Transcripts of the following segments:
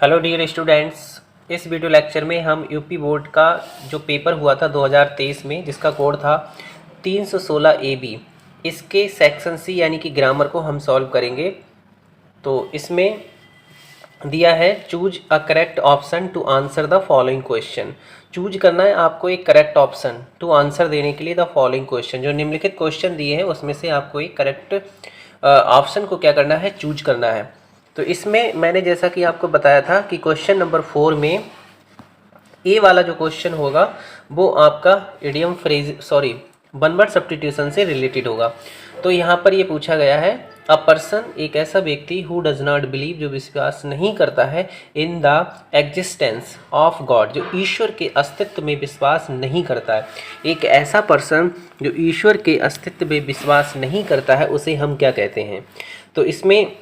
Hello dear students. इस video lecture में हम यूपी बोर्ड का जो पेपर हुआ था 2023 में, जिसका कोड था 316 AB, इसके सेक्शन सी यानी कि ग्रामर को हम सॉल्व करेंगे। तो इसमें दिया है choose a correct option to answer the following question. Choose करना है आपको एक करेक्ट ऑप्शन टू आंसर देने के लिए द फॉलोइंग क्वेश्चन। जो निम्नलिखित क्वेश्चन दिए हैं उसमें से आपको एक करेक्ट ऑप्शन को क्या करना है, चूज करना है। तो इसमें मैंने जैसा कि आपको बताया था कि क्वेश्चन नंबर 4 में ए वाला जो क्वेश्चन होगा वो आपका idiom phrase one word substitution से रिलेटेड होगा। तो यहाँ पर ये पूछा गया है अ पर्सन, एक ऐसा व्यक्ति हु डज नॉट बिलीव, जो विश्वास नहीं करता है in the existence of God, जो ईश्वर के अस्तित्व में विश्वास नहीं करता है। एक ऐसा पर्सन जो ईश्वर के अस्तित्व में विश्वास नहीं करता है उसे हम क्या कहते हैं। तो इसमें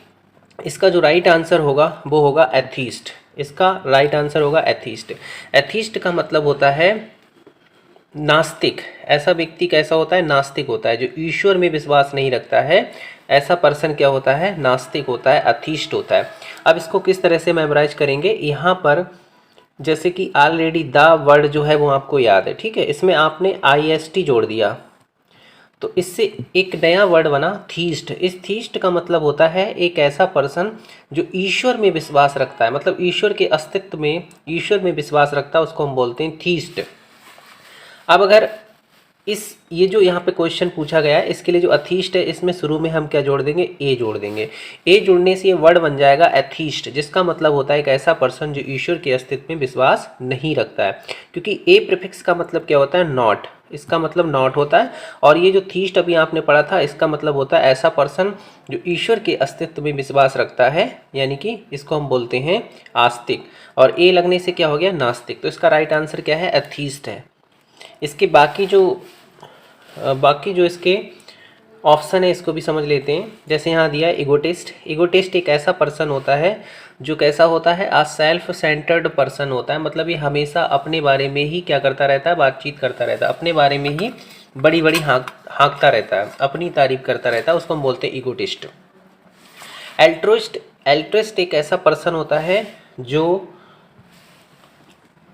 इसका जो राइट आंसर होगा वो होगा एथीस्ट। इसका राइट आंसर होगा एथीस्ट। एथीस्ट का मतलब होता है नास्तिक। ऐसा व्यक्ति कैसा होता है, नास्तिक होता है। जो ईश्वर में विश्वास नहीं रखता है ऐसा पर्सन क्या होता है, नास्तिक होता है, अथीस्ट होता है। अब इसको किस तरह से मेमोराइज करेंगे, यहाँ पर जैसे कि ऑलरेडी द वर्ड जो है वो आपको याद है, ठीक है। इसमें आपने IST जोड़ दिया तो इससे एक नया वर्ड बना थीस्ट। इस थीस्ट का मतलब होता है एक ऐसा पर्सन जो ईश्वर में विश्वास रखता है, मतलब ईश्वर के अस्तित्व में, ईश्वर में विश्वास रखता है, उसको हम बोलते हैं थीस्ट। अब अगर ये जो यहाँ पे क्वेश्चन पूछा गया है इसके लिए जो अथीस्ट है, इसमें शुरू में हम क्या जोड़ देंगे, ए जोड़ देंगे। ए जोड़ने से ये वर्ड बन जाएगा एथीस्ट, जिसका मतलब होता है एक ऐसा पर्सन जो ईश्वर के अस्तित्व में विश्वास नहीं रखता है। क्योंकि ए प्रीफिक्स का मतलब क्या होता है, नॉट। इसका मतलब नॉट होता है। और ये जो थीस्ट अभी आपने पढ़ा था इसका मतलब होता है ऐसा पर्सन जो ईश्वर के अस्तित्व में विश्वास रखता है, यानी कि इसको हम बोलते हैं आस्तिक। और ए लगने से क्या हो गया, नास्तिक। तो इसका राइट आंसर क्या है, एथीस्ट है। इसके बाकी जो इसके ऑप्शन है इसको भी समझ लेते हैं। जैसे यहाँ दिया है इगोटिस्ट। इगोटिस्ट एक ऐसा पर्सन होता है जो कैसा होता है, आ सेल्फ सेंटर्ड पर्सन होता है। मतलब ये हमेशा अपने बारे में ही क्या करता रहता है, बातचीत करता रहता है, अपने बारे में ही बड़ी बड़ी हाँकता रहता है, अपनी तारीफ करता रहता है, उसको हम बोलते हैं इगोटिस्ट। एल्ट्रिस्ट एक ऐसा पर्सन होता है जो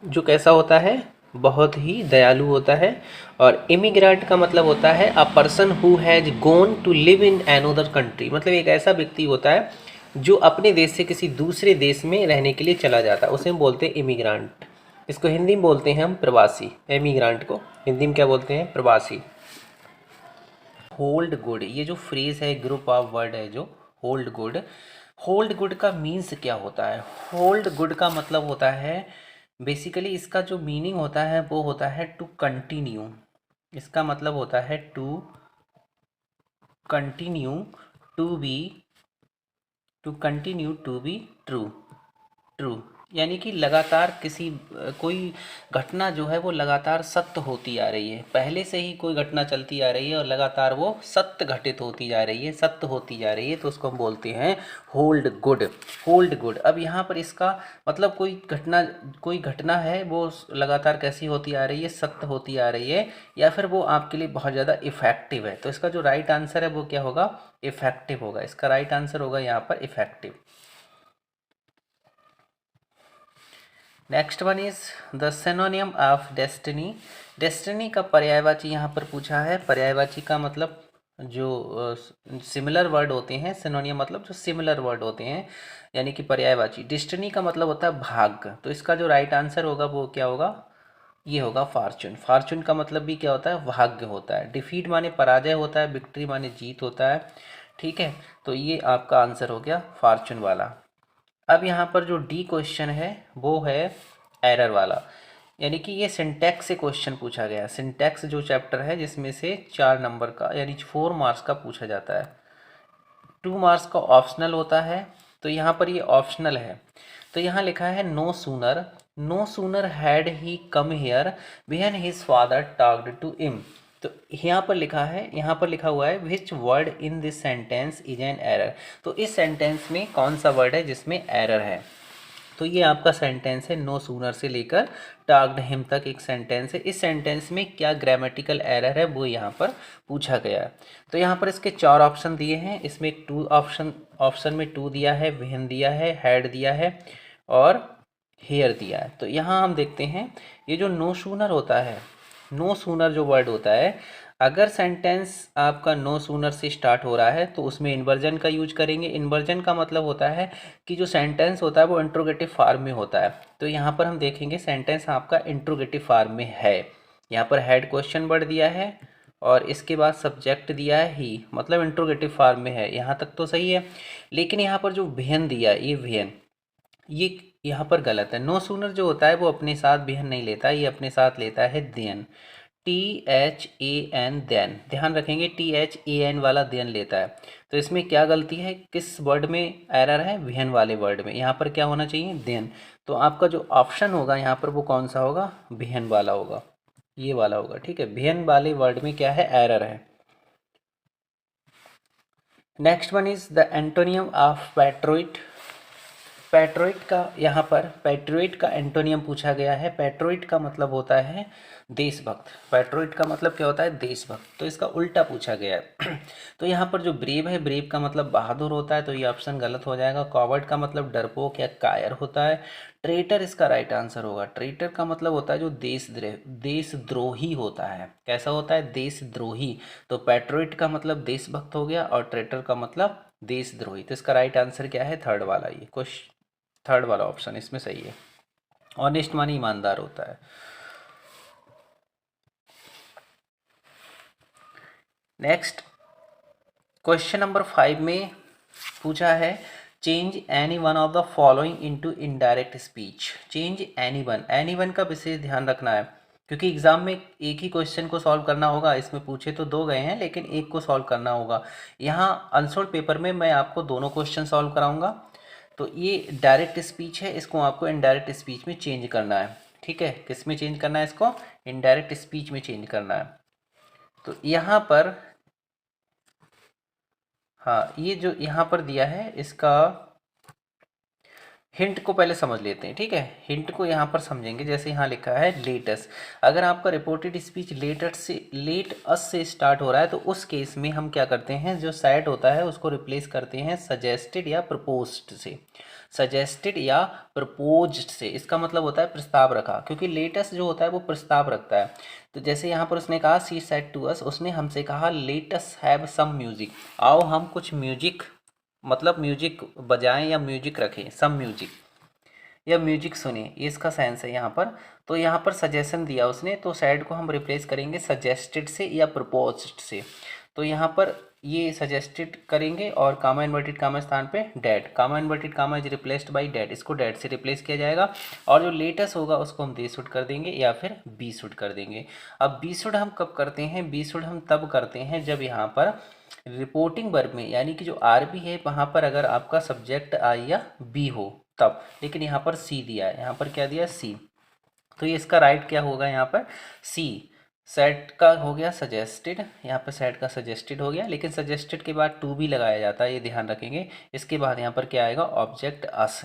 कैसा होता है, बहुत ही दयालु होता है। और इमिग्रेंट का मतलब होता है a person who has gone to live in another country. मतलब एक ऐसा व्यक्ति होता है जो अपने देश से किसी दूसरे देश में रहने के लिए चला जाता है, उसे हम बोलते हैं इमिग्रेंट। इसको हिंदी में बोलते हैं हम प्रवासी। इमिग्रेंट को हिंदी में क्या बोलते हैं, प्रवासी। होल्ड गुड, ये जो फ्रेज है, ग्रुप ऑफ वर्ड है जो होल्ड गुड। होल्ड गुड का मीन्स क्या होता है, होल्ड गुड का मतलब होता है बेसिकली, इसका जो मीनिंग होता है वो होता है टू कंटिन्यू। इसका मतलब होता है to continue to be true. True यानी कि लगातार कोई घटना जो है वो लगातार सत्य होती आ रही है, पहले से ही कोई घटना चलती आ रही है और लगातार वो सत्य घटित होती जा रही है, सत्य होती जा रही है, तो उसको हम बोलते हैं होल्ड गुड। Hold good. अब यहाँ पर इसका मतलब कोई घटना है वो लगातार कैसी होती आ रही है, सत्य होती आ रही है, या फिर वो आपके लिए बहुत ज़्यादा इफेक्टिव है। तो इसका जो राइट आंसर है वो क्या होगा, इफेक्टिव होगा। इसका राइट आंसर होगा यहाँ पर effective. Next one is the सिनोनियम of destiny. Destiny का पर्यायवाची यहाँ पर पूछा है। पर्यायवाची का मतलब जो सिमिलर वर्ड होते हैं, सिनोनियम मतलब जो सिमिलर वर्ड होते हैं, यानी कि पर्यायवाची। डेस्टिनी का मतलब होता है भाग्य। तो इसका जो राइट आंसर होगा वो क्या होगा, ये होगा फॉर्चून। फॉर्चून का मतलब भी क्या होता है, भाग्य होता है। डिफीट माने पराजय होता है, विक्ट्री माने जीत होता है, ठीक है। तो ये आपका आंसर हो गया फॉर्चून वाला। अब यहाँ पर जो डी क्वेश्चन है वो है एरर वाला, यानी कि ये सिंटैक्स से क्वेश्चन पूछा गया। सिंटैक्स जो चैप्टर है जिसमें से 4 नंबर का यानी 4 मार्क्स का पूछा जाता है, 2 मार्क्स का ऑप्शनल होता है। तो यहाँ पर ये ऑप्शनल है। तो यहाँ लिखा है no sooner had he come here when his father talked to him. तो यहाँ पर लिखा हुआ है which word in this sentence is an error. तो इस सेंटेंस में कौन सा वर्ड है जिसमें एरर है। तो ये आपका सेंटेंस है, नो सूनर से लेकर टॉक्ड हिम तक एक सेंटेंस है। इस सेंटेंस में क्या ग्रामेटिकल एरर है वो यहाँ पर पूछा गया है। तो यहाँ पर इसके 4 ऑप्शन दिए हैं। इसमें ऑप्शन में टू दिया है, व्हेन दिया है, हैड दिया है और हेयर दिया है। तो यहाँ हम देखते हैं ये जो नो सूनर होता है, नो सूनर जो वर्ड होता है, अगर सेंटेंस आपका नो सूनर से स्टार्ट हो रहा है तो उसमें इन्वर्जन का यूज करेंगे। इन्वर्जन का मतलब होता है कि जो सेंटेंस होता है वो इंट्रोगेटिव फार्म में होता है। तो यहाँ पर हम देखेंगे सेंटेंस आपका इंट्रोगेटिव फार्म में है। यहाँ पर हेड क्वेश्चन वर्ड दिया है और इसके बाद सब्जेक्ट दिया है ही, मतलब इंट्रोगेटिव फार्म में है। यहाँ तक तो सही है, लेकिन यहाँ पर जो विहन दिया है, ये विहन, ये यहाँ पर गलत है। नो सूनर जो होता है वो अपने साथ विहन नहीं लेता, ये अपने साथ लेता है देन, THAN देन। ध्यान रखेंगे THAN वाला देन लेता है। तो इसमें क्या गलती है, किस वर्ड में एरर है, विहन वाले वर्ड में। यहाँ पर क्या होना चाहिए, देन। तो आपका जो ऑप्शन होगा यहाँ पर वो कौन सा होगा, विहन वाला होगा, ये वाला होगा। ठीक है, विहन वाले वर्ड में क्या है, एरर है। Next one is the antonym of patriot. Patriot का, यहाँ पर पैट्रोइट का एंटोनियम पूछा गया है। पैट्रोइट का मतलब होता है देशभक्त। पैट्रोइट का मतलब क्या होता है, देशभक्त। तो इसका उल्टा पूछा गया है। तो यहाँ पर जो ब्रेव है, ब्रेव का मतलब बहादुर होता है, तो ये ऑप्शन गलत हो जाएगा। कॉवर्ड का मतलब डरपोक या कायर होता है। ट्रेटर इसका राइट आंसर होगा। ट्रेटर का मतलब होता है जो देशद्रोही होता है। कैसा होता है, देशद्रोही। तो पैट्रोइट का मतलब देशभक्त हो गया और ट्रेटर का मतलब देशद्रोही। तो इसका राइट आंसर क्या है, थर्ड वाला, ये क्वेश्चन थर्ड वाला ऑप्शन इसमें सही है। ऑनेस्ट मानी ईमानदार होता है। नेक्स्ट क्वेश्चन नंबर 5 में पूछा है change any one of the following into indirect speech. Change any one का विशेष ध्यान रखना है, क्योंकि एग्जाम में एक ही क्वेश्चन को सॉल्व करना होगा। इसमें पूछे तो दो गए हैं, लेकिन एक को सॉल्व करना होगा। यहाँ अनसोल्ड पेपर में मैं आपको दोनों क्वेश्चन सॉल्व कराऊंगा। तो ये डायरेक्ट स्पीच है, इसको आपको इनडायरेक्ट स्पीच में चेंज करना है। ठीक है, किस में चेंज करना है, इसको इनडायरेक्ट स्पीच में चेंज करना है। तो यहाँ पर, हाँ, ये जो यहाँ पर दिया है इसका हिंट को पहले समझ लेते हैं। ठीक है, हिंट को यहाँ पर समझेंगे। जैसे यहाँ लिखा है लेटस, अगर आपका रिपोर्टेड स्पीच लेट अस से स्टार्ट हो रहा है तो उस केस में हम क्या करते हैं, जो सैड होता है उसको रिप्लेस करते हैं सजेस्टेड या प्रपोज्ड से। सजेस्टेड या प्रपोज्ड से, इसका मतलब होता है प्रस्ताव रखा, क्योंकि लेटस जो होता है वो प्रस्ताव रखता है। तो जैसे यहाँ पर उसने कहा शी सेड टू अस, उसने हमसे कहा लेटस हैव सम म्यूजिक, आओ हम कुछ म्यूजिक, मतलब म्यूजिक बजाएं या म्यूजिक रखें, सम म्यूजिक या म्यूजिक सुने, ये इसका सेंस है यहाँ पर। तो यहाँ पर सजेशन दिया उसने, तो सैड को हम रिप्लेस करेंगे सजेस्टेड से या प्रपोज्ड से। तो यहाँ पर ये सजेस्टेड करेंगे और कामा इन्वर्टेड कामा स्थान पे that, comma inverted comma is replaced by that, इसको डेट से रिप्लेस किया जाएगा। और जो लेटेस्ट होगा उसको हम दे शुड कर देंगे या फिर बी शुड कर देंगे। अब बी शुड हम कब करते हैं, बी शुड हम तब करते हैं जब यहाँ पर रिपोर्टिंग वर्ब में, यानी कि जो आरबी है वहाँ पर अगर आपका सब्जेक्ट आई या बी हो तब। लेकिन यहाँ पर सी दिया है, यहाँ पर क्या दिया, सी। तो ये इसका राइट क्या होगा, यहाँ पर सी। सेट का हो गया सजेस्टेड, यहाँ पर सेट का सजेस्टेड हो गया, लेकिन सजेस्टेड के बाद टू भी लगाया जाता है, ये ध्यान रखेंगे। इसके बाद यहाँ पर क्या आएगा, ऑब्जेक्ट अस।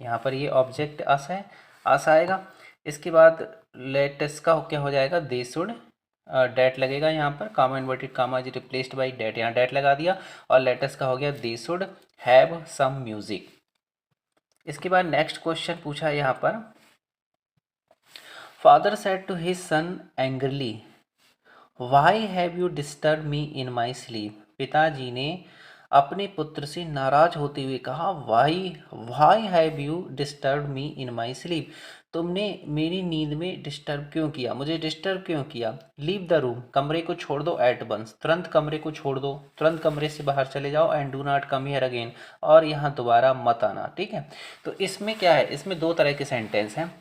यहाँ पर ये ऑब्जेक्ट अस है, अस आएगा। इसके बाद लेटेस्ट का क्या हो जाएगा, दे शुड, डेट लगेगा यहाँ पर, comma inverted comma is replaced by that, यहाँ डेट लगा दिया। और लेटेस्ट का हो गया they should have some music. इसके बाद नेक्स्ट क्वेश्चन पूछा है यहाँ पर, father said to his son angrily why have you disturb me in my sleep. पिताजी ने अपने पुत्र से नाराज होते हुए कहा why have you disturb me in my sleep, तुमने मेरी नींद में डिस्टर्ब क्यों किया, मुझे डिस्टर्ब क्यों किया। लीव द रूम, कमरे को छोड़ दो, एट वंस, तुरंत कमरे को छोड़ दो, तुरंत कमरे से बाहर चले जाओ। And do not come here again, और यहाँ दोबारा मत आना। ठीक है, तो इसमें क्या है, इसमें दो तरह के सेंटेंस हैं।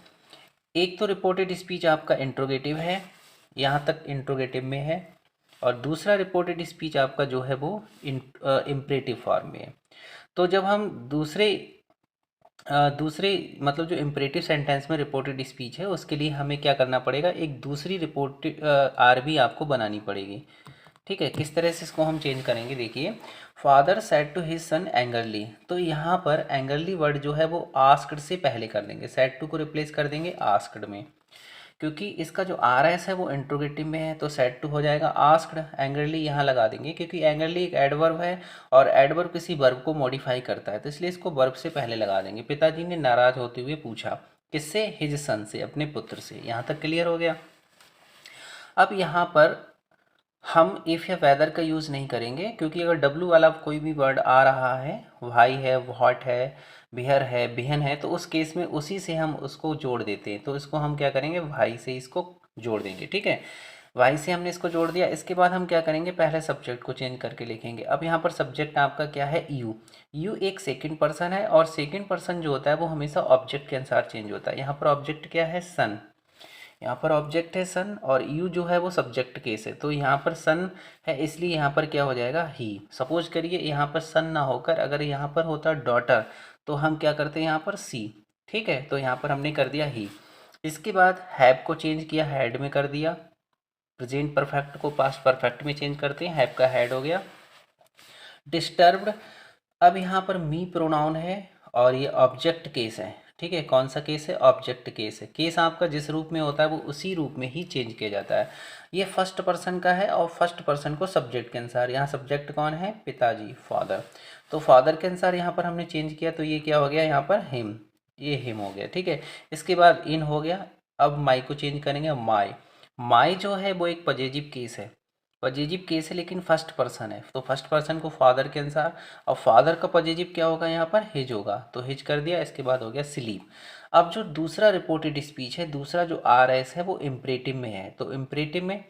एक तो रिपोर्टेड स्पीच आपका इंट्रोगेटिव है, यहाँ तक इंट्रोगेटिव में है, और दूसरा रिपोर्टेड स्पीच आपका जो है वो इम्परेटिव फॉर्म में है। तो जब हम दूसरे मतलब जो इम्परेटिव सेंटेंस में रिपोर्टेड स्पीच है उसके लिए हमें क्या करना पड़ेगा, एक दूसरी रिपोर्टेड आरबी आपको बनानी पड़ेगी। ठीक है, किस तरह से इसको हम चेंज करेंगे, देखिए, father said to his son angrily, तो यहाँ पर एंगरली वर्ड जो है वो आस्क्ड से पहले कर देंगे, सेड टू को रिप्लेस कर देंगे आस्क्ड में। क्योंकि इसका जो आर एस है वो इंट्रोगेटिव में है तो सेड टू हो जाएगा। आस्क्ड एंग्रली यहाँ लगा देंगे क्योंकि एंग्रली एक एडवर्ब है और एडवर्ब किसी वर्ब को मॉडिफाई करता है, तो इसलिए इसको वर्ब से पहले लगा देंगे। पिताजी ने नाराज होते हुए पूछा, किससे? हिज सन से, अपने पुत्र से। यहाँ तक क्लियर हो गया। अब यहाँ पर हम इफ़ या वेदर का यूज़ नहीं करेंगे क्योंकि अगर डब्लू वाला कोई भी वर्ड आ रहा है, भाई है, व्हाट है, बिहर है, बिहन है, तो उस केस में उसी से हम उसको जोड़ देते हैं। तो इसको हम क्या करेंगे, भाई से इसको जोड़ देंगे। ठीक है, भाई से हमने इसको जोड़ दिया। इसके बाद हम क्या करेंगे, पहले सब्जेक्ट को चेंज करके लिखेंगे। अब यहाँ पर सब्जेक्ट आपका क्या है, यू। यू एक सेकंड पर्सन है और सेकंड पर्सन जो होता है वो हमेशा ऑब्जेक्ट के अनुसार चेंज होता है। यहाँ पर ऑब्जेक्ट क्या है, सन। यहाँ पर ऑब्जेक्ट है सन और यू जो है वो सब्जेक्ट केस है। तो यहाँ पर सन है इसलिए यहाँ पर क्या हो जाएगा, ही। सपोज करिए यहाँ पर सन ना होकर अगर यहाँ पर होता डॉटर तो हम क्या करते हैं यहाँ पर सी। ठीक है, तो यहाँ पर हमने कर दिया ही। इसके बाद हैव को चेंज किया, हैड में कर दिया। प्रेजेंट परफेक्ट को पास्ट परफेक्ट में चेंज करते हैं, हैव का हैड हो गया। डिस्टर्ब्ड, अब यहाँ पर मी प्रोनाउन है और ये ऑब्जेक्ट केस है। ठीक है, कौन सा केस है, ऑब्जेक्ट केस है। केस आपका जिस रूप में होता है वो उसी रूप में ही चेंज किया जाता है। ये फर्स्ट पर्सन का है और फर्स्ट पर्सन को सब्जेक्ट के अनुसार, यहाँ सब्जेक्ट कौन है, पिताजी, फादर, तो फादर के अनुसार यहाँ पर हमने चेंज किया। तो ये क्या हो गया यहाँ पर, हिम, ये हिम हो गया। ठीक है, इसके बाद इन हो गया। अब माई को चेंज करेंगे, माई। माई जो है वो एक पजेजिव केस है, पजेजिव केस है लेकिन फर्स्ट पर्सन है, तो फर्स्ट पर्सन को फादर के अनुसार। और फादर का पजेजिव क्या होगा यहाँ पर, हिज होगा, तो हिज कर दिया। इसके बाद हो गया स्लीप। अब जो दूसरा रिपोर्टेड स्पीच है, दूसरा जो आर एस है वो इम्परेटिव में है। तो इम्परेटिव में,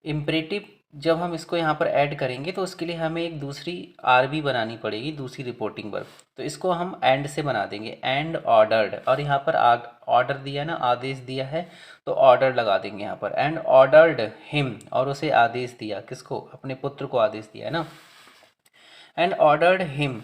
इम्परेटिव जब हम इसको यहाँ पर ऐड करेंगे तो उसके लिए हमें एक दूसरी आर बी बनानी पड़ेगी, दूसरी रिपोर्टिंग वर्ब। तो इसको हम एंड से बना देंगे, एंड ऑर्डर्ड। और यहाँ पर ऑर्डर दिया ना, आदेश दिया है, तो ऑर्डर लगा देंगे यहाँ पर। एंड ऑर्डर्ड हिम, और उसे आदेश दिया, किसको, अपने पुत्र को आदेश दिया है ना। And ordered him.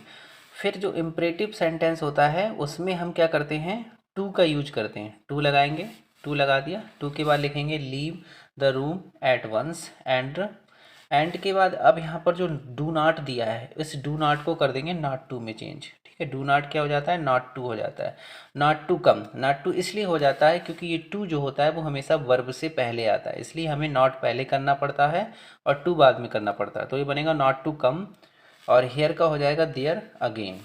फिर जो इम्परेटिव सेंटेंस होता है उसमें हम क्या करते हैं, टू का यूज करते हैं। टू लगाएंगे, टू लगा दिया। टू के बाद लिखेंगे leave the room at once. And के बाद अब यहाँ पर जो डू नॉट दिया है, इस डू नॉट को कर देंगे नॉट टू में चेंज। ठीक है, डू नॉट क्या हो जाता है, नॉट टू हो जाता है। Not to come, not to इसलिए हो जाता है क्योंकि ये टू जो होता है वो हमेशा वर्ब से पहले आता है, इसलिए हमें नॉट पहले करना पड़ता है और टू बाद में करना पड़ता है। तो ये बनेगा नॉट टू कम और हेयर का हो जाएगा देयर अगेन।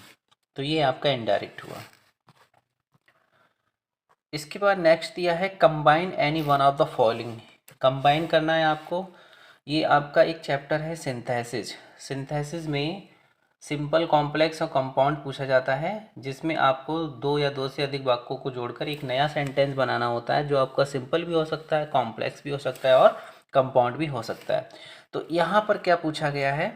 तो ये आपका इनडायरेक्ट हुआ। इसके बाद नेक्स्ट दिया है combine any one of the following. Combine करना है आपको। ये आपका एक चैप्टर है सिंथेसिस। सिंथेसिस में सिंपल, कॉम्प्लेक्स और कंपाउंड पूछा जाता है, जिसमें आपको दो या दो से अधिक वाक्यों को जोड़कर एक नया सेंटेंस बनाना होता है, जो आपका सिंपल भी हो सकता है, कॉम्प्लेक्स भी हो सकता है और कंपाउंड भी हो सकता है। तो यहाँ पर क्या पूछा गया है,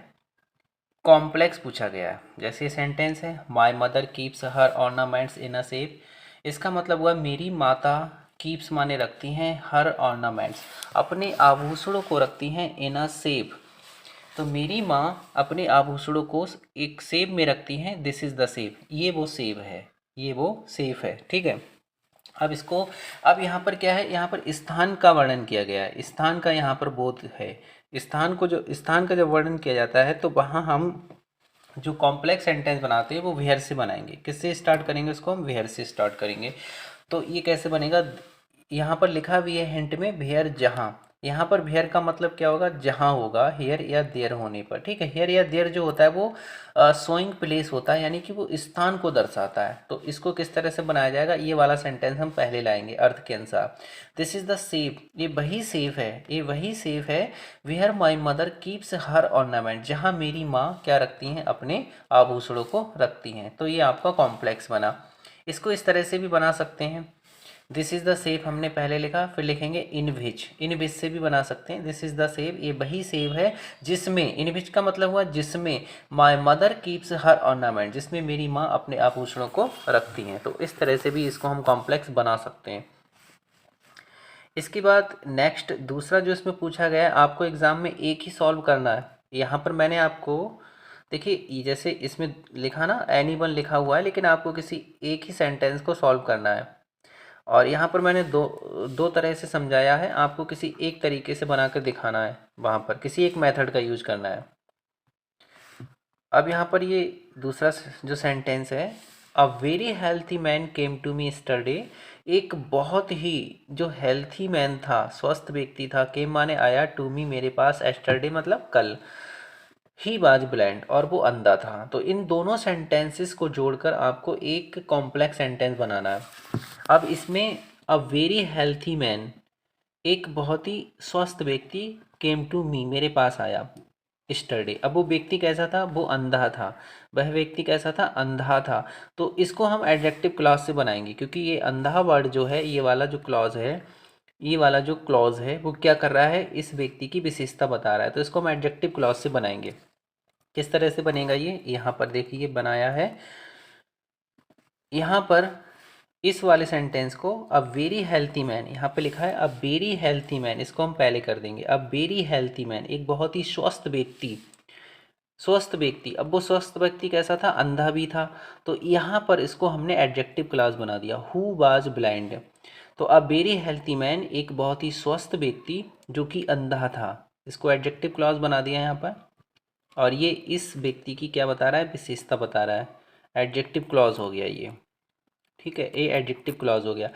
कॉम्प्लेक्स पूछा गया है। जैसे सेंटेंस है, माई mother keeps her ornaments in a safe. इसका मतलब हुआ मेरी माता कीप्स माने रखती हैं, हर ऑर्नामेंट्स अपने आभूषणों को रखती हैं, इन अ सेफ। तो मेरी माँ अपने आभूषणों को एक सेब में रखती हैं, दिस इज़ द सेब, ये वो सेब है, ये वो सेफ है। ठीक है, अब इसको, अब यहाँ पर क्या है, यहाँ पर स्थान का वर्णन किया गया है, स्थान का यहाँ पर बोध है। स्थान को, जो स्थान का जब वर्णन किया जाता है तो वहाँ हम जो कॉम्प्लेक्स सेंटेंस बनाते हैं वो वेयर से बनाएंगे। किससे स्टार्ट करेंगे, उसको हम वेयर से स्टार्ट करेंगे। तो ये कैसे बनेगा, यहाँ पर लिखा भी है हिंट में, वेयर जहाँ। यहाँ पर वेयर का मतलब क्या होगा, जहाँ होगा, हेयर या देयर होने पर। ठीक है, हेयर या देयर जो होता है वो शोइंग प्लेस होता है, यानी कि वो स्थान को दर्शाता है। तो इसको किस तरह से बनाया जाएगा, ये वाला सेंटेंस हम पहले लाएंगे अर्थ के अनुसार। दिस इज द सेफ, ये वही सेफ है, ये वही सेफ है, where my mother keeps her ornament, जहाँ मेरी माँ क्या रखती हैं, अपने आभूषणों को रखती हैं। तो ये आपका कॉम्प्लेक्स बना। इसको इस तरह से भी बना सकते हैं, दिस इज़ द सेब हमने पहले लिखा, फिर लिखेंगे इन विच से भी बना सकते हैं। दिस इज़ द सेब, ये वही सेब है जिसमें, इन विच का मतलब हुआ जिसमें, माई मदर कीप्स हर ऑर्नामेंट, जिसमें मेरी माँ अपने आभूषणों को रखती हैं। तो इस तरह से भी इसको हम कॉम्प्लेक्स बना सकते हैं। इसके बाद नेक्स्ट दूसरा जो इसमें पूछा गया है, आपको एग्जाम में एक ही सॉल्व करना है। यहाँ पर मैंने आपको, देखिए जैसे इसमें लिखा ना, एनी वन लिखा हुआ है, लेकिन आपको किसी एक ही सेंटेंस को सॉल्व करना है। और यहाँ पर मैंने दो तरह से समझाया है, आपको किसी एक तरीके से बनाकर दिखाना है, वहाँ पर किसी एक मेथड का यूज करना है। अब यहाँ पर ये दूसरा जो सेंटेंस है, a very healthy man came to me yesterday, एक बहुत ही जो हेल्थी मैन था, स्वस्थ व्यक्ति था, केम माने आया, टू मी मेरे पास, यस्टरडे मतलब कल, ही वाज ब्लाइंड और वो अंधा था। तो इन दोनों सेंटेंसेस को जोड़कर आपको एक कॉम्प्लेक्स सेंटेंस बनाना है। अब इसमें अ वेरी हेल्थी मैन, एक बहुत ही स्वस्थ व्यक्ति, केम टू मी मेरे पास आया यस्टरडे। अब वो व्यक्ति कैसा था, वो अंधा था। वह व्यक्ति कैसा था, अंधा था। तो इसको हम एडजेक्टिव क्लॉज से बनाएंगे, क्योंकि ये अंधा वर्ड जो है, ये वाला जो क्लॉज है, ये वाला जो क्लॉज है वो क्या कर रहा है, इस व्यक्ति की विशेषता बता रहा है। तो इसको हम एडजेक्टिव क्लॉज से बनाएंगे। किस तरह से बनेगा ये, यहाँ पर देखिए बनाया है। यहाँ पर इस वाले सेंटेंस को अ वेरी हेल्थी मैन, यहाँ पे लिखा है अ वेरी हेल्थी मैन, इसको हम पहले कर देंगे। अ वेरी हेल्थी मैन, एक बहुत ही स्वस्थ व्यक्ति, स्वस्थ व्यक्ति। अब वो स्वस्थ व्यक्ति कैसा था, अंधा भी था। तो यहाँ पर इसको हमने एडजेक्टिव क्लॉज बना दिया, हु वाज ब्लाइंड। तो अ वेरी हेल्थी मैन, एक बहुत ही स्वस्थ व्यक्ति जो कि अंधा था, इसको एडजेक्टिव क्लॉज बना दिया यहाँ पर। और ये इस व्यक्ति की क्या बता रहा है, विशेषता बता रहा है। एडजेक्टिव क्लॉज हो गया ये, ठीक है, ये एडजेक्टिव क्लॉज हो गया।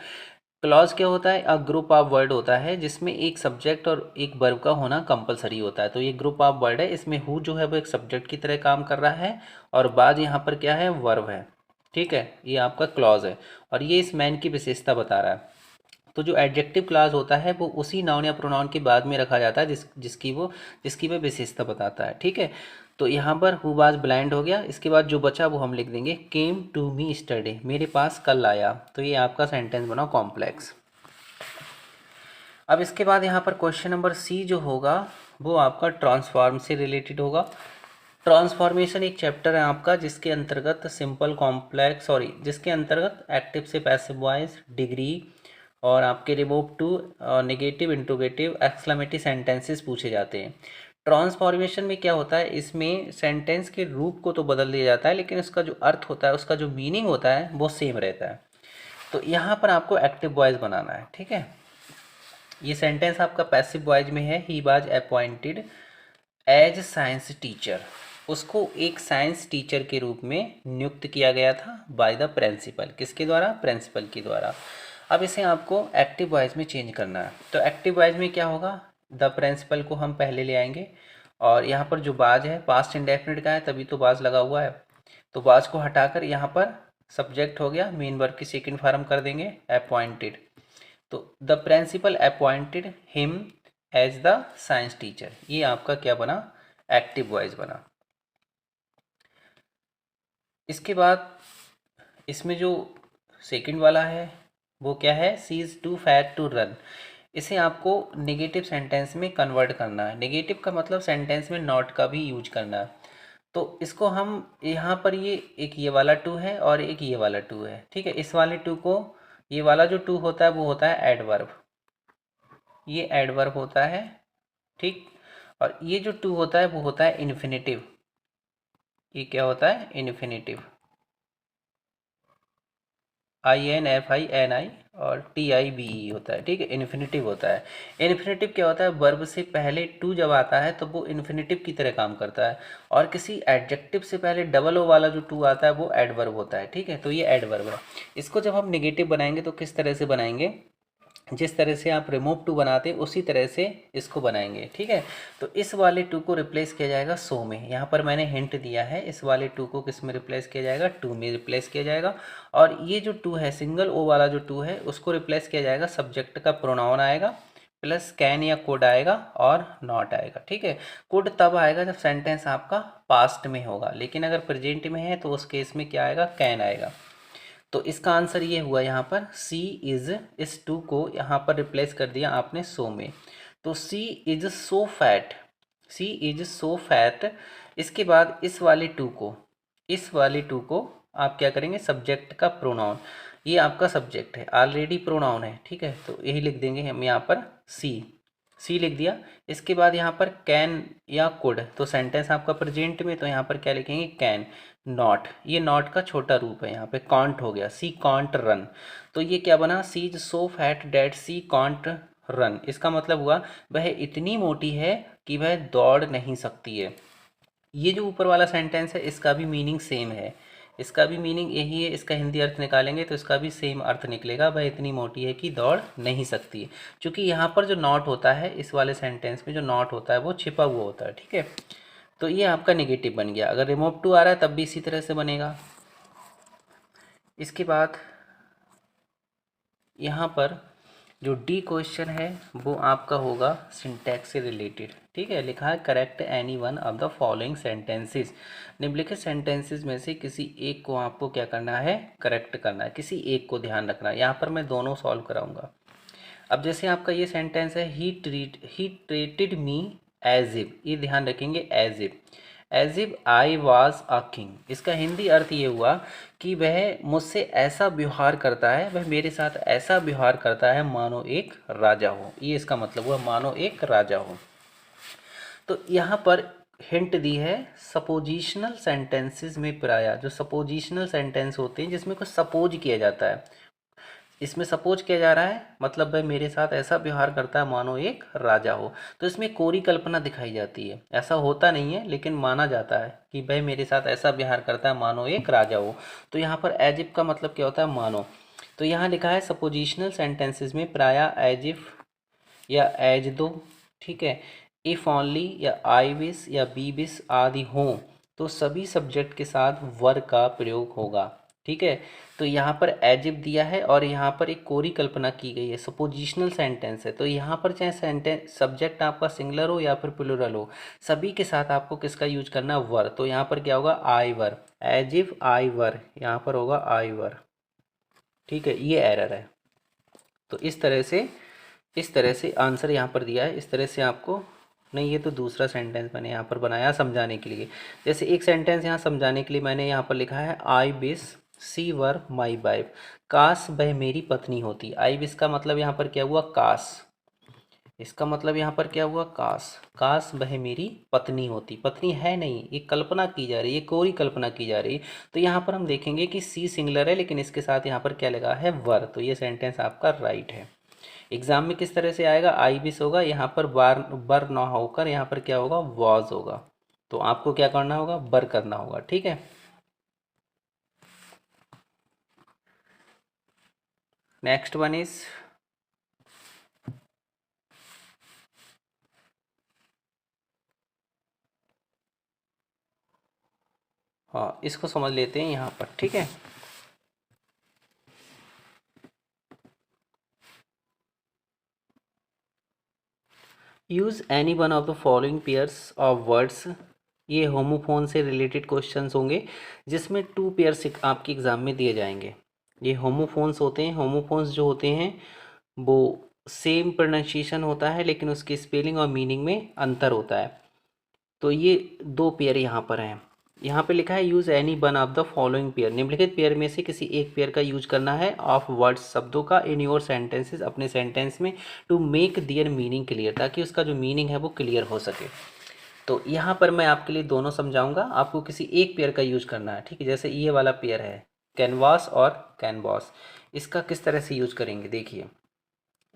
क्लॉज क्या होता है, अ ग्रुप ऑफ वर्ड होता है जिसमें एक सब्जेक्ट और एक वर्ब का होना कंपलसरी होता है। तो ये ग्रुप ऑफ वर्ड है, इसमें हु जो है वो एक सब्जेक्ट की तरह काम कर रहा है और बाद यहाँ पर क्या है, वर्ब है। ठीक है, ये आपका क्लॉज है और ये इस मैन की विशेषता बता रहा है। तो जो एडजेक्टिव क्लॉज होता है वो उसी नाउन या प्रोनाउन के बाद में रखा जाता है जिसकी वह विशेषता बताता है। ठीक है, तो यहाँ पर हु वाज ब्लाइंड हो गया। इसके बाद जो बचा वो हम लिख देंगे केम टू मी यस्टरडे, मेरे पास कल आया। तो ये आपका सेंटेंस बना कॉम्प्लेक्स। अब इसके बाद यहाँ पर क्वेश्चन नंबर सी जो होगा वो आपका ट्रांसफॉर्म से रिलेटेड होगा। ट्रांसफॉर्मेशन एक चैप्टर है आपका जिसके अंतर्गत सिंपल कॉम्प्लेक्स जिसके अंतर्गत एक्टिव से पैसिव वॉइस, डिग्री और आपके remove too, negative, interrogative, exclamatory sentences पूछे जाते हैं। ट्रांसफॉर्मेशन में क्या होता है, इसमें सेंटेंस के रूप को तो बदल दिया जाता है लेकिन उसका जो अर्थ होता है, उसका जो मीनिंग होता है वो सेम रहता है। तो यहाँ पर आपको एक्टिव वॉइस बनाना है। ठीक है, ये सेंटेंस आपका पैसिव वॉइस में है, he was appointed as science teacher, उसको एक साइंस टीचर के रूप में नियुक्त किया गया था बाय द प्रिंसिपल। किसके द्वारा, प्रिंसिपल के द्वारा। अब इसे आपको एक्टिव वॉइस में चेंज करना है। तो एक्टिव वॉइस में क्या होगा, द प्रिंसिपल को हम पहले ले आएंगे और यहाँ पर जो बाज है पास्ट इंडेफिनिट का है तभी तो बाज लगा हुआ है। तो बाज को हटाकर यहाँ पर सब्जेक्ट हो गया, मेन वर्ब की सेकंड फॉर्म कर देंगे अपॉइंटेड। तो the principal appointed him as the science teacher, ये आपका क्या बना, एक्टिव वॉइस बना। इसके बाद इसमें जो सेकंड वाला है वो क्या है, she is too fat to run. इसे आपको नेगेटिव सेंटेंस में कन्वर्ट करना है। नेगेटिव का मतलब सेंटेंस में नॉट का भी यूज करना है। तो इसको हम यहाँ पर ये वाला टू है और एक ये वाला टू है। ठीक है, इस वाले टू को, ये वाला जो टू होता है वो होता है एडवर्ब, ये एडवर्ब होता है। ठीक, और ये जो टू होता है वो होता है इन्फिनेटिव। ये क्या होता है, इन्फिनेटिव, INFINI और TIVE होता है। ठीक है, इन्फिनेटिव होता है। इन्फिनेटिव क्या होता है, वर्ब से पहले टू जब आता है तो वो इन्फिनेटिव की तरह काम करता है और किसी एडजेक्टिव से पहले डबल ओ वाला जो टू आता है वो एडवर्ब होता है। ठीक है, तो ये एडवर्ब है। इसको जब हम नेगेटिव बनाएंगे तो किस तरह से बनाएंगे, जिस तरह से आप रिमूव टू बनाते हैं उसी तरह से इसको बनाएंगे। ठीक है, तो इस वाले टू को रिप्लेस किया जाएगा सो में। यहाँ पर मैंने हिंट दिया है, इस वाले टू को किस में रिप्लेस किया जाएगा, टू में रिप्लेस किया जाएगा। और ये जो टू है, सिंगल ओ वाला जो टू है, उसको रिप्लेस किया जाएगा, सब्जेक्ट का प्रोनाउन आएगा प्लस कैन या कुड आएगा और नॉट आएगा। ठीक है, कुड तब आएगा जब सेंटेंस आपका पास्ट में होगा, लेकिन अगर प्रेजेंट में है तो उस केस में क्या आएगा, कैन आएगा। तो इसका आंसर ये हुआ यहाँ पर, सी इज़, इस टू को यहाँ पर रिप्लेस कर दिया आपने सो में। तो she is so fat, she is so fat. इसके बाद इस वाले टू को, इस वाले टू को आप क्या करेंगे, सब्जेक्ट का प्रोनाउन, ये आपका सब्जेक्ट है, ऑलरेडी प्रोनाउन है। ठीक है, तो यही लिख देंगे हम यहाँ पर, सी लिख दिया। इसके बाद यहाँ पर कैन या कुड, तो सेंटेंस आपका प्रेजेंट में, तो यहाँ पर क्या लिखेंगे, कैन। नॉट, ये नॉट का छोटा रूप है, यहाँ पे कांट हो गया, सी कांट रन। तो ये क्या बना, she is so fat that she can't run. इसका मतलब हुआ वह इतनी मोटी है कि वह दौड़ नहीं सकती है। ये जो ऊपर वाला सेंटेंस है इसका भी मीनिंग सेम है, इसका भी मीनिंग यही है, इसका हिंदी अर्थ निकालेंगे तो इसका भी सेम अर्थ निकलेगा, वह इतनी मोटी है कि दौड़ नहीं सकती है। क्योंकि यहाँ पर जो नॉट होता है, इस वाले सेंटेंस में जो नॉट होता है वो छिपा हुआ होता है, ठीक है। तो ये आपका नेगेटिव बन गया। अगर रिमूव टू आ रहा है तब भी इसी तरह से बनेगा। इसके बाद यहाँ पर जो डी क्वेश्चन है वो आपका होगा सिंटैक्स से रिलेटेड, ठीक है। लिखा है correct any one of the following sentences. निम्नलिखित सेंटेंसेस में से किसी एक को आपको क्या करना है, करेक्ट करना है, किसी एक को ध्यान रखना है। यहाँ पर मैं दोनों सॉल्व कराऊंगा। अब जैसे आपका ये सेंटेंस है, he treated me as if, ये ध्यान रखेंगे, as if I was a king. इसका हिंदी अर्थ ये हुआ कि वह मुझसे ऐसा व्यवहार करता है, वह मेरे साथ ऐसा व्यवहार करता है मानो एक राजा हो। ये इसका मतलब हुआ, मानो एक राजा हो। तो यहाँ पर हिंट दी है सपोजिशनल सेंटेंसेस में प्रायः, जो सपोजिशनल सेंटेंस होते हैं जिसमें कुछ सपोज किया जाता है, इसमें सपोज किया जा रहा है, मतलब वह मेरे साथ ऐसा व्यवहार करता है मानो एक राजा हो। तो इसमें कोरी कल्पना दिखाई जाती है, ऐसा होता नहीं है लेकिन माना जाता है कि वह मेरे साथ ऐसा व्यवहार करता है मानो एक राजा हो। तो यहाँ पर एज इफ का मतलब क्या होता है, मानो। तो यहाँ लिखा है सपोजिशनल सेंटेंसेस में प्रायः एज इफ या एज दो, ठीक है, इफ़ ओनली या आई विश या बी विश आदि हों तो सभी सब्जेक्ट के साथ वर का प्रयोग होगा, ठीक है। तो यहाँ पर एज इफ दिया है और यहाँ पर एक कोरी कल्पना की गई है, सपोजिशनल सेंटेंस है। तो यहाँ पर चाहे सेंटेंस सब्जेक्ट आपका सिंगुलर हो या फिर प्लूरल हो, सभी के साथ आपको किसका यूज करना है, वर। तो यहाँ पर क्या होगा, आई वर, एज इफ आई वर, यहाँ पर होगा आई वर, ठीक है। ये एरर है। तो इस तरह से आंसर यहाँ पर दिया है, इस तरह से आपको, नहीं ये तो दूसरा सेंटेंस मैंने यहाँ पर बनाया समझाने के लिए। जैसे एक सेंटेंस यहाँ समझाने के लिए मैंने यहाँ पर लिखा है I wish see were my wife, काश वह मेरी पत्नी होती। आई विश का मतलब यहाँ पर क्या हुआ, काश। इसका मतलब यहाँ पर क्या हुआ, काश, काश वह मेरी पत्नी होती। पत्नी है नहीं, ये कल्पना की जा रही है, ये कोरी कल्पना की जा रही है। तो यहाँ पर हम देखेंगे कि सी सिंगुलर है लेकिन इसके साथ यहाँ पर क्या लगा है, वर। तो ये सेंटेंस आपका राइट है। एग्जाम में किस तरह से आएगा, आई विश होगा, यहाँ पर बर ना होकर यहाँ पर क्या होगा, वॉज होगा। तो आपको क्या करना होगा, बर करना होगा, ठीक है। नेक्स्ट वन इज हाँ, इसको समझ लेते हैं यहाँ पर, ठीक है। Use any one of the following pairs of words. ये होमोफोन से रिलेटेड क्वेश्चंस होंगे जिसमें 2 पेयर्स आपके एग्ज़ाम में दिए जाएंगे। ये होमोफोन्स होते हैं। होमोफोन्स जो होते हैं वो सेम प्रोनाउंसिएशन होता है लेकिन उसकी स्पेलिंग और मीनिंग में अंतर होता है। तो ये 2 पेयर यहाँ पर हैं। यहाँ पे लिखा है use any one of the following pair, निम्नलिखित पेयर में से किसी एक पेयर का यूज करना है ऑफ वर्ड्स, शब्दों का, इन योर सेंटेंसेस, अपने सेंटेंस में, to make their meaning clear, ताकि उसका जो मीनिंग है वो क्लियर हो सके। तो यहाँ पर मैं आपके लिए दोनों समझाऊंगा, आपको किसी एक पेयर का यूज करना है, ठीक है। जैसे ये वाला पेयर है कैनवास और कैनवास, इसका किस तरह से यूज करेंगे देखिए,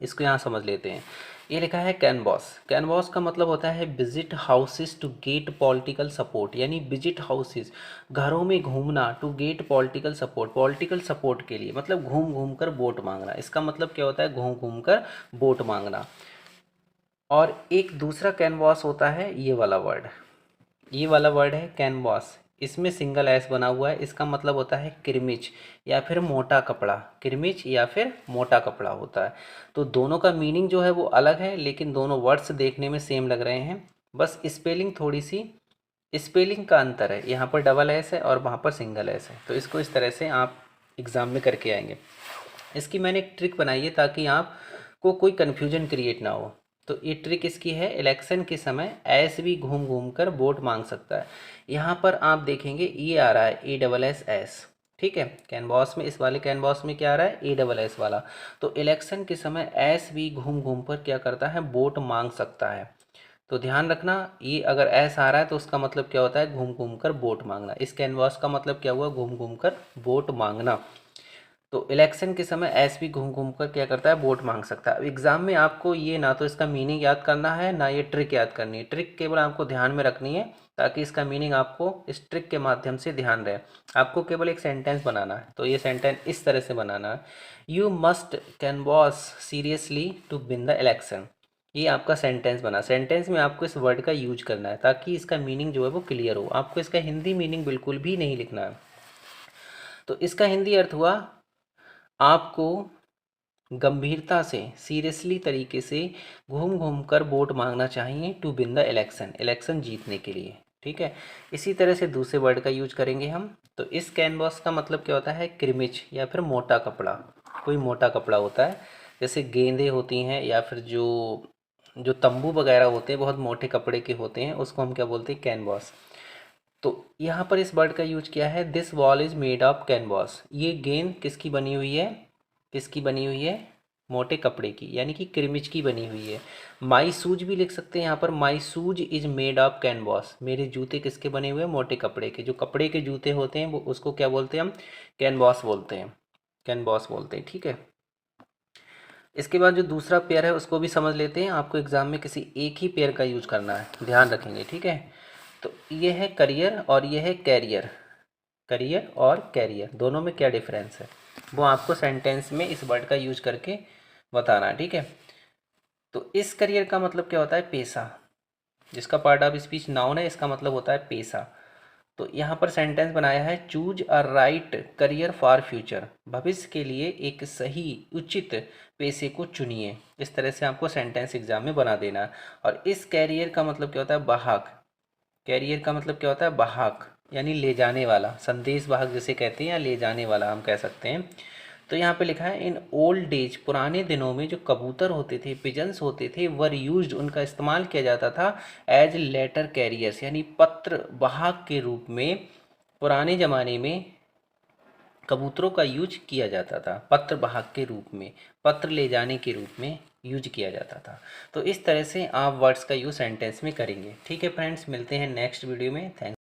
इसको यहाँ समझ लेते हैं। ये लिखा है कैनवास। कैनवास का मतलब होता है visit houses to get political support, यानी विजिट हाउसेस, घरों में घूमना, to get political support, political support के लिए, मतलब घूम घूम कर वोट मांगना। इसका मतलब क्या होता है, घूम घूम कर वोट मांगना। और एक दूसरा कैनवास होता है ये वाला वर्ड, ये वाला वर्ड है कैनवास, इसमें सिंगल एस बना हुआ है। इसका मतलब होता है किरमिच या फिर मोटा कपड़ा, किरमिच या फिर मोटा कपड़ा होता है। तो दोनों का मीनिंग जो है वो अलग है लेकिन दोनों वर्ड्स देखने में सेम लग रहे हैं, बस स्पेलिंग थोड़ी सी स्पेलिंग का अंतर है। यहाँ पर डबल एस है और वहाँ पर सिंगल एस है। तो इसको इस तरह से आप एग्ज़ाम में करके आएंगे। इसकी मैंने एक ट्रिक बनाई है ताकि आपको कोई कन्फ्यूजन क्रिएट ना हो। तो ये ट्रिक इसकी है, इलेक्शन के समय ऐस भी घूम घूम कर वोट मांग सकता है। यहाँ पर आप देखेंगे ये आ रहा है ASS, ठीक है। कैनवास में, इस वाले कैनवास में क्या आ रहा है, ASS वाला। तो इलेक्शन के समय ऐस भी घूम घूम पर क्या करता है, वोट मांग सकता है। तो ध्यान रखना, ये अगर ऐस आ रहा है तो उसका मतलब क्या होता है, घूम घूम कर वोट मांगना। इस कैनवास का मतलब क्या हुआ, घूम घूम कर वोट मांगना। तो इलेक्शन के समय ऐस भी घूम घूम कर क्या करता है, वोट मांग सकता है। अब एग्जाम में आपको ये ना तो इसका मीनिंग याद करना है ना ये ट्रिक याद करनी है। ट्रिक केवल आपको ध्यान में रखनी है ताकि इसका मीनिंग आपको इस ट्रिक के माध्यम से ध्यान रहे। आपको केवल एक सेंटेंस बनाना है, तो ये सेंटेंस इस तरह से बनाना है, you must canvass seriously to win the election. ये आपका सेंटेंस बना। सेंटेंस में आपको इस वर्ड का यूज करना है ताकि इसका मीनिंग जो है वो क्लियर हो। आपको इसका हिंदी मीनिंग बिल्कुल भी नहीं लिखना है। तो इसका हिंदी अर्थ हुआ, आपको गंभीरता से, सीरियसली तरीके से घूम घूम कर वोट मांगना चाहिए to win the election, election जीतने के लिए। ठीक है, इसी तरह से दूसरे वर्ड का यूज करेंगे हम। तो इस कैनवास का मतलब क्या होता है, क्रिमिच या फिर मोटा कपड़ा। कोई मोटा कपड़ा होता है, जैसे गेंदें होती हैं या फिर जो जो तंबू वगैरह होते हैं बहुत मोटे कपड़े के होते हैं, उसको हम क्या बोलते हैं, कैनवास। तो यहाँ पर इस वर्ड का यूज किया है, this wall is made of canvas. ये गेंद किसकी बनी हुई है, किसकी बनी हुई है, मोटे कपड़े की, यानी कि क्रिमिच की बनी हुई है। माई शूज भी लिख सकते हैं यहाँ पर, my shoes is made of canvas. मेरे जूते किसके बने हुए हैं, मोटे कपड़े के। जो कपड़े के जूते होते हैं वो उसको क्या बोलते हैं हम, कैनवास बोलते हैं, कैनवास बोलते हैं। ठीक है, इसके बाद जो दूसरा पेयर है उसको भी समझ लेते हैं। आपको एग्जाम में किसी एक ही पेयर का यूज करना है, ध्यान रखेंगे। ठीक है, तो ये है करियर और ये है कैरियर। करियर और कैरियर दोनों में क्या डिफरेंस है वो आपको सेंटेंस में इस वर्ड का यूज करके बताना है। ठीक है, तो इस करियर का मतलब क्या होता है, पेशा। जिसका पार्ट ऑफ स्पीच नाउन है, इसका मतलब होता है पेशा। तो यहाँ पर सेंटेंस बनाया है, choose a right career for future. भविष्य के लिए एक सही उचित पेशे को चुनिए। इस तरह से आपको सेंटेंस एग्जाम में बना देना है। और इस कैरियर का मतलब क्या होता है, वाहक। कैरियर का मतलब क्या होता है, वाहक, यानी ले जाने वाला, संदेश वाहक जिसे कहते हैं, या ले जाने वाला हम कह सकते हैं। तो यहाँ पे लिखा है, इन ओल्ड डेज, पुराने दिनों में जो कबूतर होते थे, पिजन्स होते थे, वर यूज्ड, उनका इस्तेमाल किया जाता था, एज लेटर कैरियर्स, यानी पत्र वाहक के रूप में। पुराने ज़माने में कबूतरों का यूज किया जाता था, पत्र वाहक के रूप में, पत्र ले जाने के रूप में यूज किया जाता था। तो इस तरह से आप वर्ड्स का यूज सेंटेंस में करेंगे। ठीक है फ्रेंड्स, मिलते हैं नेक्स्ट वीडियो में। थैंक